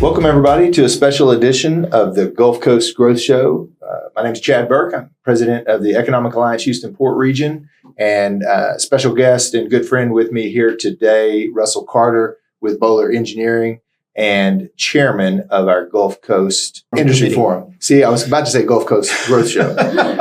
Welcome, everybody, to a special edition of the Gulf Coast Growth Show. My name is Chad Burke. I'm president of the Economic Alliance Houston Port Region, and special guest and good friend with me here today, Russell Carter with Bowler Engineering and chairman of our Gulf Coast Industry Forum. See, I was about to say Gulf Coast Growth Show,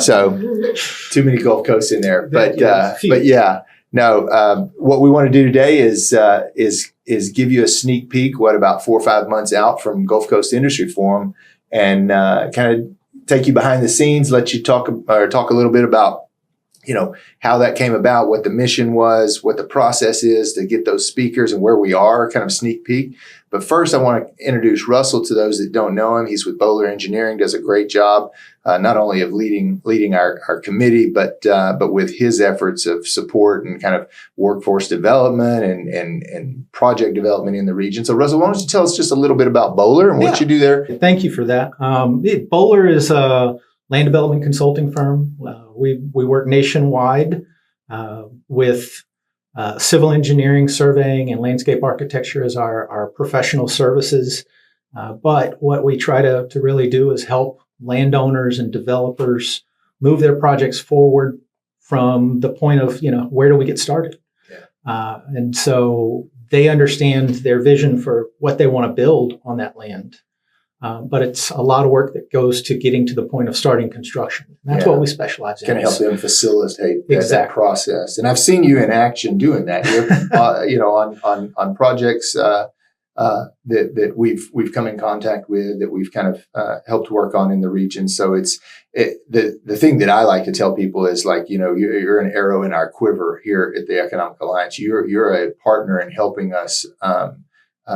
so too many Gulf Coasts in there. But yeah. No, what we want to do today is give you a sneak peek, about 4 or 5 months out from Gulf Coast Industry Forum, and kind of take you behind the scenes, let you talk a little bit about, how that came about, what the mission was, what the process is to get those speakers and where we are, kind of sneak peek. But first, I want to introduce Russell to those that don't know him. He's with Bowler Engineering, does a great job, not only of leading our committee, but with his efforts of support and kind of workforce development and project development in the region. So, Russell, why don't you tell us just a little bit about Bowler and what you do there? Thank you for that. Bowler is a land development consulting firm. We work nationwide with civil engineering, surveying, and landscape architecture as our professional services. But what we try to really do is help landowners and developers move their projects forward from the point of, where do we get started? Yeah. And so they understand their vision for what they want to build on that land. But it's a lot of work that goes to getting to the point of starting construction. That's what we specialize in. Can help them facilitate that process. And I've seen you in action doing that here, on projects that we've come in contact with, that we've kind of helped work on in the region. So the thing that I like to tell people is, you're an arrow in our quiver here at the Economic Alliance. You're a partner in helping us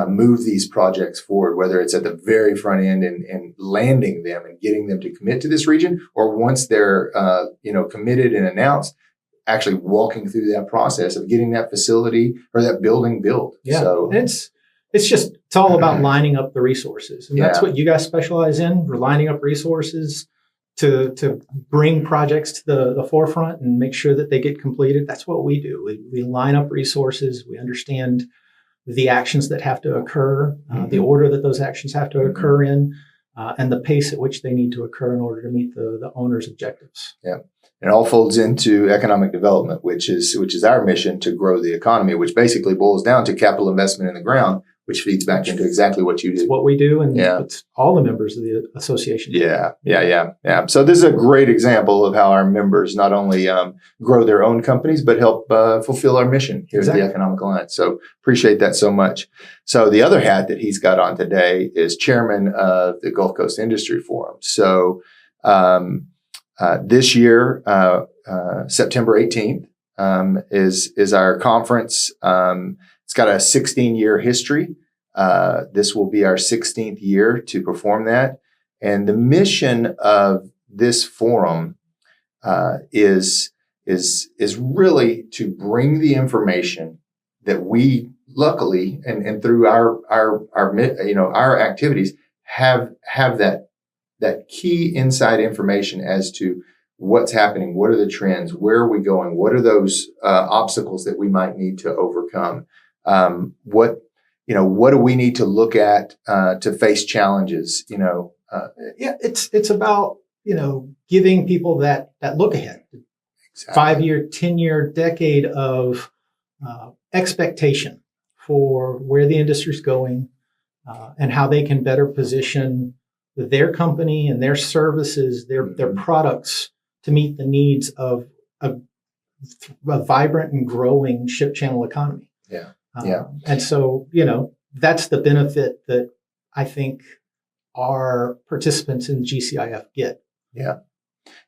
move these projects forward, whether it's at the very front end and landing them and getting them to commit to this region, or once they're committed and announced, actually walking through that process of getting that facility or that building built. Yeah, so it's all about lining up the resources, and that's what you guys specialize in. We're lining up resources to bring projects to the forefront and make sure that they get completed. That's what we do. We line up resources. We understand the actions that have to occur, the order that those actions have to occur in, and the pace at which they need to occur in order to meet the owner's objectives. Yeah. It all folds into economic development, which is our mission to grow the economy, which basically boils down to capital investment in the ground, which feeds back into exactly what you do. It's what we do, and it's all the members of the association. Yeah. So this is a great example of how our members not only grow their own companies, but help fulfill our mission here at the Economic Alliance. So appreciate that so much. So the other hat that he's got on today is chairman of the Gulf Coast Industry Forum. So this year, September 18th, is our conference. It's got a 16-year history. This will be our 16th year to perform that. And the mission of this forum is really to bring the information that we luckily and through our activities have that key inside information as to what's happening, what are the trends, where are we going, what are those obstacles that we might need to overcome. What do we need to look at to face challenges? It's about giving people that look ahead, 5-year, 10-year, decade of expectation for where the industry's going, and how they can better position their company and their services, their products to meet the needs of a vibrant and growing ship channel economy. And so, that's the benefit that I think our participants in GCIF get. Yeah.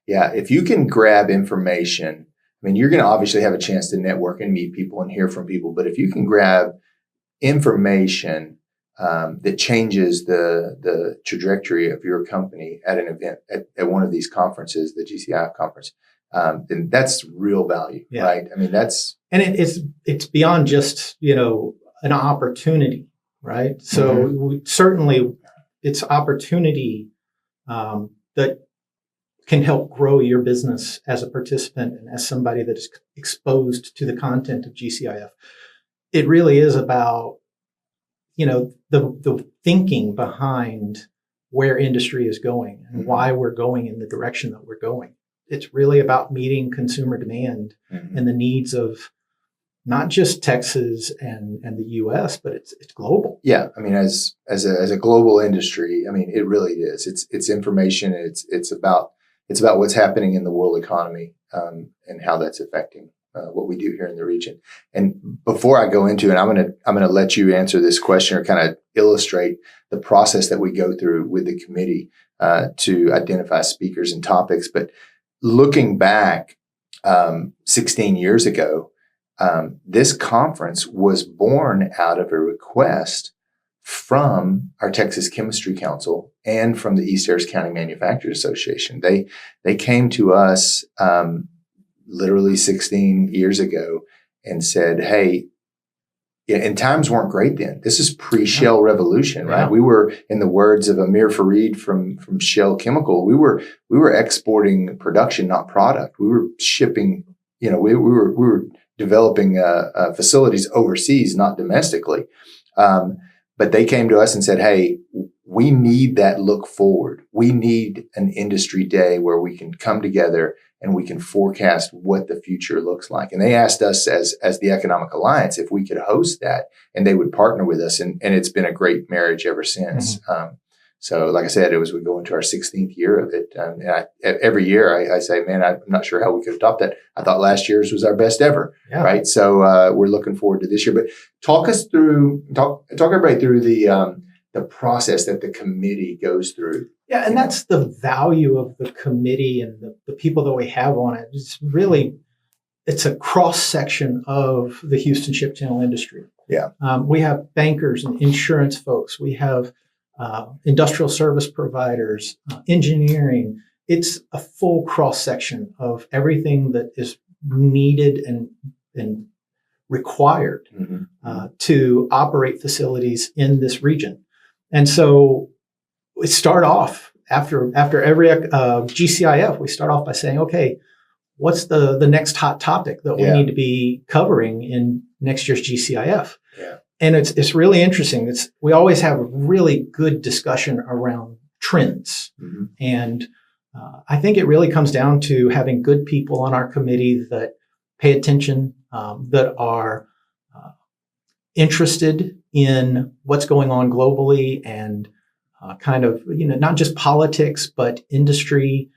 If you can grab information, you're going to obviously have a chance to network and meet people and hear from people. But if you can grab information that changes the trajectory of your company at an event, at one of these conferences, the GCIF conference, then that's real value, right? And it's beyond just, an opportunity, right? So certainly it's opportunity that can help grow your business as a participant and as somebody that is exposed to the content of GCIF. It really is about the thinking behind where industry is going and Mm-hmm. why we're going in the direction that we're going. It's really about meeting consumer demand Mm-hmm. and the needs of not just Texas and the U.S., but it's global. Yeah, I mean, as a global industry, I mean, it really is. It's information. It's about what's happening in the world economy and how that's affecting what we do here in the region. And before I go into it, I'm gonna let you answer this question or kind of illustrate the process that we go through with the committee to identify speakers and topics. But looking back 16 years ago, this conference was born out of a request from our Texas Chemistry Council and from the East Harris County Manufacturers Association. They came to us literally 16 years ago and said, "Hey," and times weren't great then. This is pre-Shell Revolution, right? Yeah. We were, in the words of Amir Fareed from Shell Chemical, we were exporting production, not product. We were shipping. We were developing facilities overseas, not domestically. But they came to us and said, "Hey, we need that look forward. We need an industry day where we can come together and we can forecast what the future looks like." And they asked us as the Economic Alliance if we could host that, and they would partner with us. And it's been a great marriage ever since. Mm-hmm. So like I said, we go into our 16th year of it. And every year I say, man, I'm not sure how we could have topped that. I thought last year's was our best ever. Yeah. Right. So we're looking forward to this year. But talk everybody through the process that the committee goes through. Yeah. And that's the value of the committee and the people that we have on it. It's a cross section of the Houston Ship Channel industry. Yeah. We have bankers and insurance folks. We have industrial service providers, engineering. It's a full cross section of everything that is needed and required to operate facilities in this region. And so we start off after every GCIF, we start off by saying, okay, what's the next hot topic that we need to be covering in next year's GCIF? Yeah. And it's really interesting. We always have a really good discussion around trends. Mm-hmm. And I think it really comes down to having good people on our committee that pay attention, that are interested in what's going on globally and kind of, not just politics, but industry,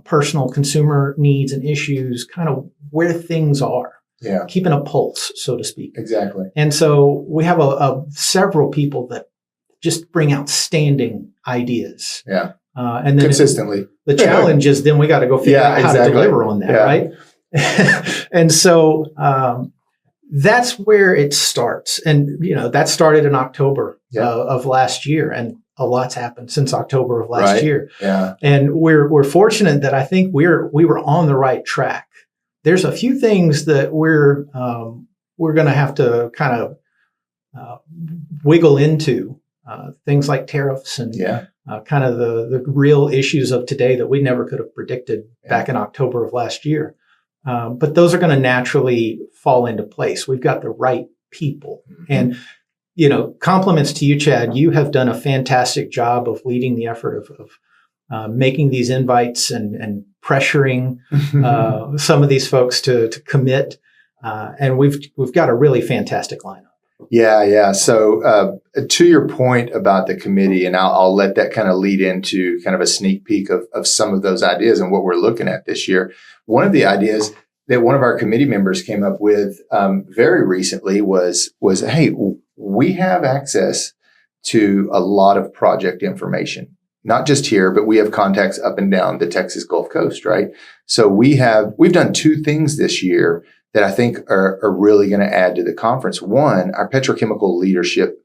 personal consumer needs and issues, kind of where things are. Yeah. Keeping a pulse, so to speak. Exactly. And so we have several people that just bring outstanding ideas. Yeah. And then consistently. The challenge is then we got to go figure out how to deliver on that, right? And so that's where it starts. And, that started in October of last year. And a lot's happened since October of last year. Yeah. And we're fortunate that I think we were on the right track. There's a few things that we're going to have to kind of wiggle into, things like tariffs and kind of the real issues of today that we never could have predicted back in October of last year. But those are going to naturally fall into place. We've got the right people. Mm-hmm. And, compliments to you, Chad. You have done a fantastic job of leading the effort of making these invites and pressuring some of these folks to commit. And we've got a really fantastic lineup. Yeah. So to your point about the committee, and I'll let that kind of lead into kind of a sneak peek of some of those ideas and what we're looking at this year. One of the ideas that one of our committee members came up with very recently was, hey, we have access to a lot of project information. Not just here, but we have contacts up and down the Texas Gulf Coast, right? So we've done two things this year that I think are really going to add to the conference. One, our petrochemical leadership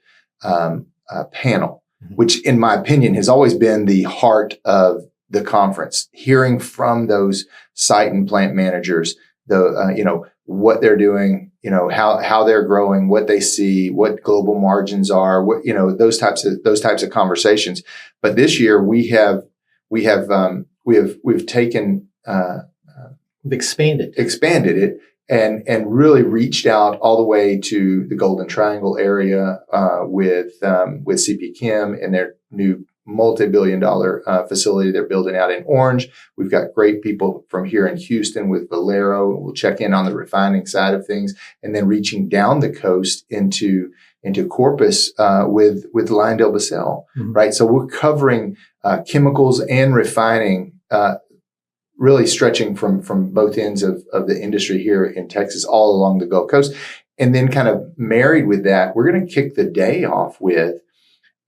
panel, which in my opinion has always been the heart of the conference, hearing from those site and plant managers, what they're doing, how they're growing, what they see, what global margins are, what, those types of conversations. But this year we've taken, expanded it and really reached out all the way to the Golden Triangle area with CP Chem and their new multi-billion-dollar facility they're building out in Orange. We've got great people from here in Houston with Valero. We'll check in on the refining side of things, and then reaching down the coast into Corpus with LyondellBasell, right? So we're covering chemicals and refining, really stretching from both ends of the industry here in Texas, all along the Gulf Coast. And then kind of married with that, we're going to kick the day off with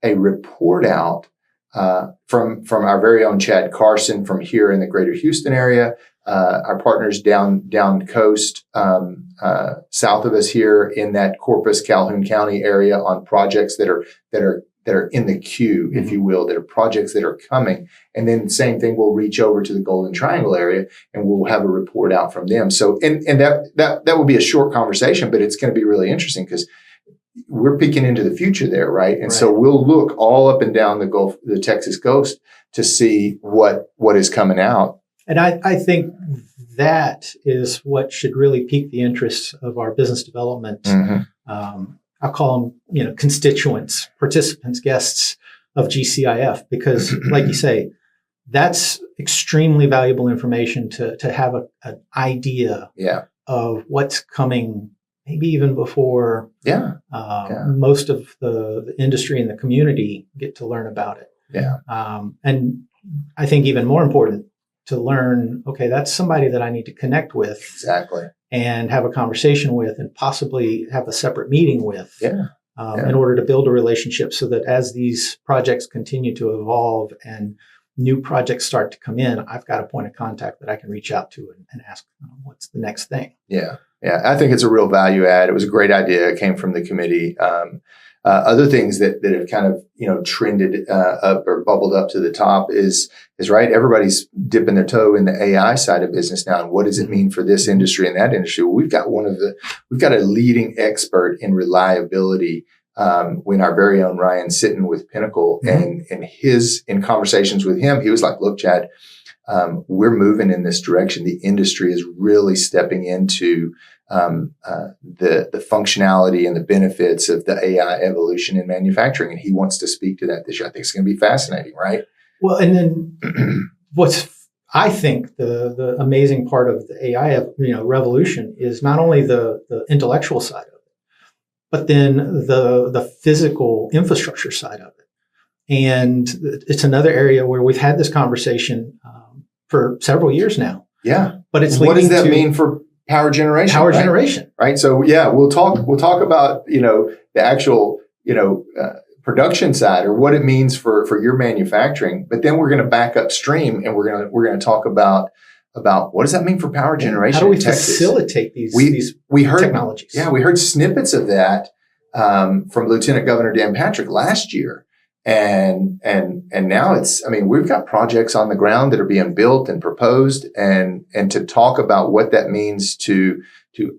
a report out from our very own Chad Carson from here in the greater Houston area, our partners down coast, south of us here in that Corpus, Calhoun County area on projects that are in the queue, if you will, that are projects that are coming. And then same thing, we'll reach over to the Golden Triangle area and we'll have a report out from them. So, and that will be a short conversation, but it's going to be really interesting because we're peeking into the future there, right? And so we'll look all up and down the Texas coast to see what is coming out. And I think that is what should really pique the interest of our business development. I'll call them, constituents, participants, guests of GCIF, because like you say, that's extremely valuable information to have an idea of what's coming, maybe even before most of the industry and the community get to learn about it. And I think even more important to learn, okay, that's somebody that I need to connect with. Exactly. And have a conversation with and possibly have a separate meeting with in order to build a relationship so that as these projects continue to evolve and new projects start to come in, I've got a point of contact that I can reach out to and ask, what's the next thing? Yeah, I think it's a real value add. It was a great idea. It came from the committee. Other things that have kind of, trended up or bubbled up to the top is right. Everybody's dipping their toe in the AI side of business now. And what does it mean for this industry and that industry? Well, we've got a leading expert in reliability, when our very own Ryan Sitton with Pinnacle and in conversations with him, he was like, look, Chad, we're moving in this direction. The industry is really stepping into the functionality and the benefits of the AI evolution in manufacturing. And he wants to speak to that this year. I think it's going to be fascinating, right? Well, and then I think the amazing part of the AI, revolution is not only the intellectual side of it, but then the physical infrastructure side of it. And it's another area where we've had this conversation for several years now. Yeah. But it's what does that mean for power generation? Right. So we'll talk about, the actual, production side or what it means for your manufacturing, but then we're going to back upstream and we're going to talk about what does that mean for power generation? How do we facilitate these technologies? Yeah, we heard snippets of that from Lieutenant Governor Dan Patrick last year. And now we've got projects on the ground that are being built and proposed and to talk about what that means to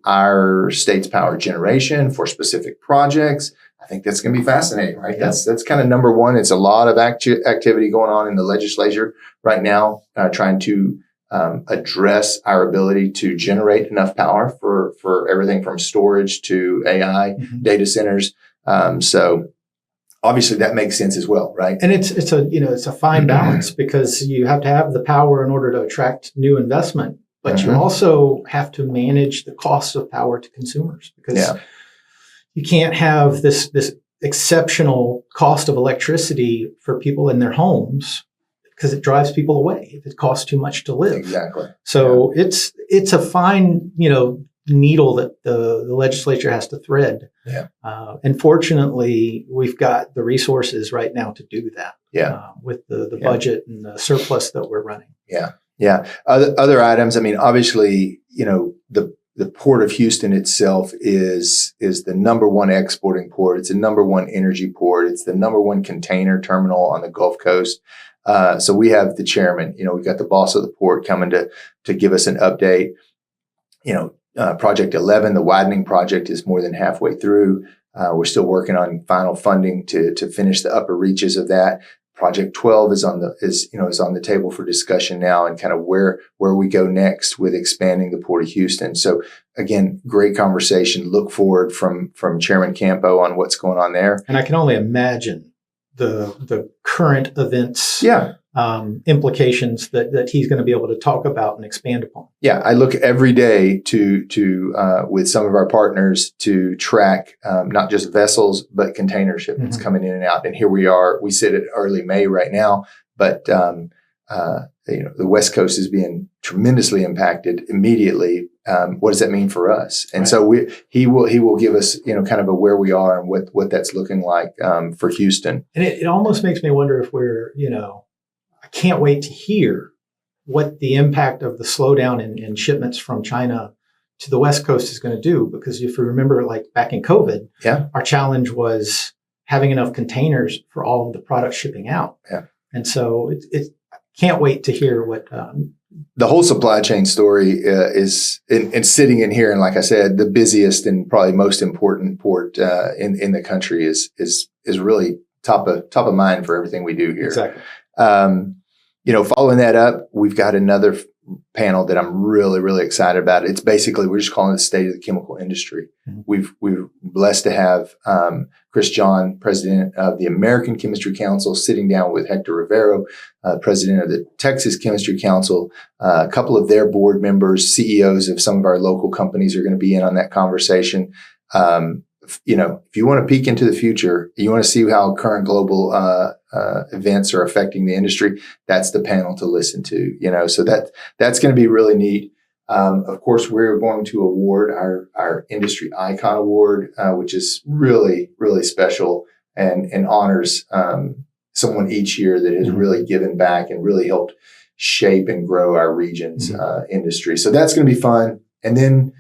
our state's power generation for specific projects. I think that's going to be fascinating, right? Yeah. That's kind of number one. It's a lot of activity going on in the legislature right now, trying to address our ability to generate enough power for everything from storage to AI data centers. So obviously that makes sense as well, right? And it's a fine balance because you have to have the power in order to attract new investment, but you also have to manage the cost of power to consumers because you can't have this exceptional cost of electricity for people in their homes because it drives people away if it costs too much to live. Exactly. So it's a fine, needle that the legislature has to thread. Yeah. And fortunately, we've got the resources right now to do that. Yeah. With the budget and the surplus that we're running. Yeah. Yeah. Other items. Obviously, the Port of Houston itself is the number one exporting port. It's the number one energy port. It's the number one container terminal on the Gulf Coast. So we have the chairman, we've got the boss of the port coming to give us an update. Project 11, the widening project, is more than halfway through. We're still working on final funding to finish the upper reaches of that. Project 12 is on the table for discussion now, and kind of where we go next with expanding the Port of Houston. So again, great conversation. Look forward from Chairman Campo on what's going on there. And I can only imagine the current events implications that he's going to be able to talk about and expand upon. Yeah, I look every day to with some of our partners to track not just vessels but container shipments coming in and out. And here we are. We sit at early May right now, but the West Coast is being tremendously impacted immediately. What does that mean for us? And so he will give us kind of a where we are and what that's looking like for Houston. And it almost makes me wonder if we're I can't wait to hear what the impact of the slowdown in shipments from China to the West Coast is going to do. Because if you remember, like back in COVID, our challenge was having enough containers for all of the products shipping out. Yeah. And so I can't wait to hear what the whole supply chain story is in sitting in here. And like I said, the busiest and probably most important port in the country is really top of mind for everything we do here. Exactly. Following that up, we've got another panel that I'm really, really excited about. It's basically, we're just calling it the state of the chemical industry. We're blessed to have Chris John, president of the American Chemistry Council, sitting down with Hector Rivero, president of the Texas Chemistry Council. A couple of their board members, CEOs of some of our local companies are going to be in on that conversation. If you want to peek into the future, you want to see how current global events are affecting the industry, that's the panel to listen to. So that's going to be really neat. Of course, we're going to award our Industry Icon Award, which is really, really special and honors someone each year that has really given back and really helped shape and grow our region's industry. So that's going to be fun. And then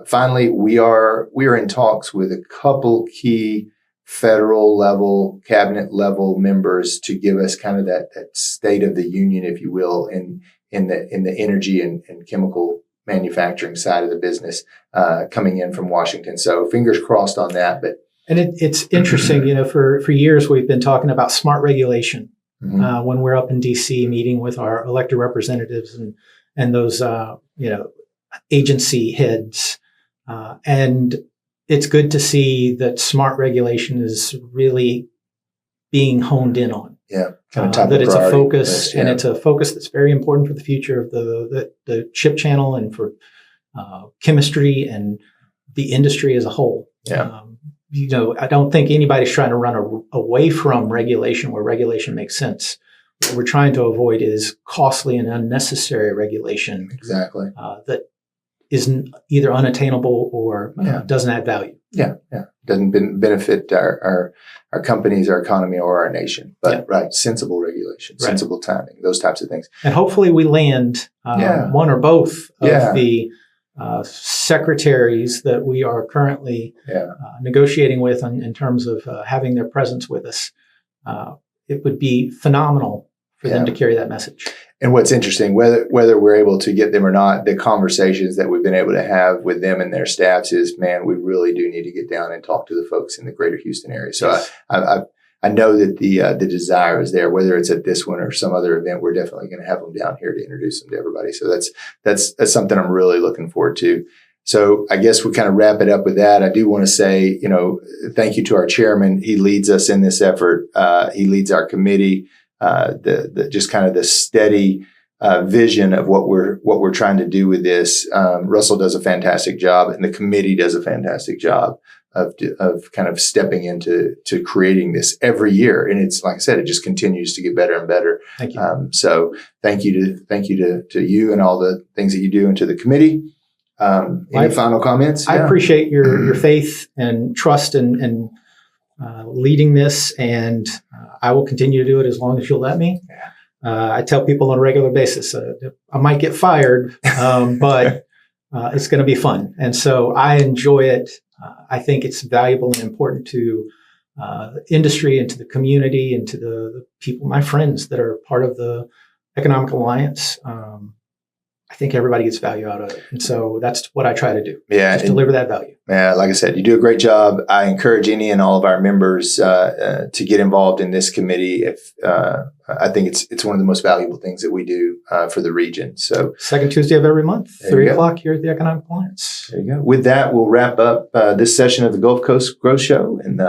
finally, we are in talks with a couple key federal level, cabinet level members to give us kind of that state of the union, if you will, in the energy and chemical manufacturing side of the business coming in from Washington. So fingers crossed on that. And it's interesting, for years we've been talking about smart regulation when we're up in DC meeting with our elected representatives and those agency heads. And it's good to see that smart regulation is really being honed in on. Yeah. That it's a focus, and it's a focus that's very important for the future of the chip channel and for chemistry and the industry as a whole. Yeah. I don't think anybody's trying to run away from regulation where regulation makes sense. What we're trying to avoid is costly and unnecessary regulation. Exactly. That isn't either unattainable or doesn't add value. Yeah. Doesn't benefit our companies, our economy, or our nation. But sensible regulation, sensible timing, those types of things. And hopefully we land one or both of the secretaries that we are currently negotiating with in terms of having their presence with us. It would be phenomenal for them to carry that message. And what's interesting, whether we're able to get them or not, the conversations that we've been able to have with them and their staffs is, man, we really do need to get down and talk to the folks in the greater Houston area. So I know that the desire is there, whether it's at this one or some other event. We're definitely going to have them down here to introduce them to everybody. So that's something I'm really looking forward to. So I guess we kind of wrap it up with that. I do want to say, thank you to our chairman. He leads us in this effort. He leads our committee. The just kind of the steady vision of what we're trying to do with this. Russell does a fantastic job, and the committee does a fantastic job of kind of stepping into creating this every year. And it's, like I said, it just continues to get better and better. Thank you. So thank you to you and all the things that you do, and to the committee. Any final comments? I appreciate your faith and trust and leading this, and I will continue to do it as long as you'll let me. I tell people on a regular basis, I might get fired, but it's going to be fun. And so I enjoy it. I think it's valuable and important to the industry and to the community and to the people, my friends that are part of the Economic Alliance. I think everybody gets value out of it. And so that's what I try to do. Yeah. Just deliver that value. Like I said, you do a great job. I encourage any and all of our members to get involved in this committee. If I think it's one of the most valuable things that we do for the region. So Second Tuesday of every month, There 3 you go. o'clock here at the Economic Alliance. there you go. With that, we'll wrap up this session of the Gulf Coast Growth Show. And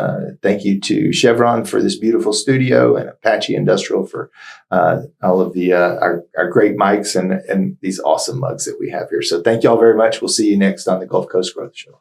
thank you to Chevron for this beautiful studio and Apache Industrial for all of the our great mics and these awesome mugs that we have here. So thank you all very much. We'll see you next on the Gulf Coast Growth Show.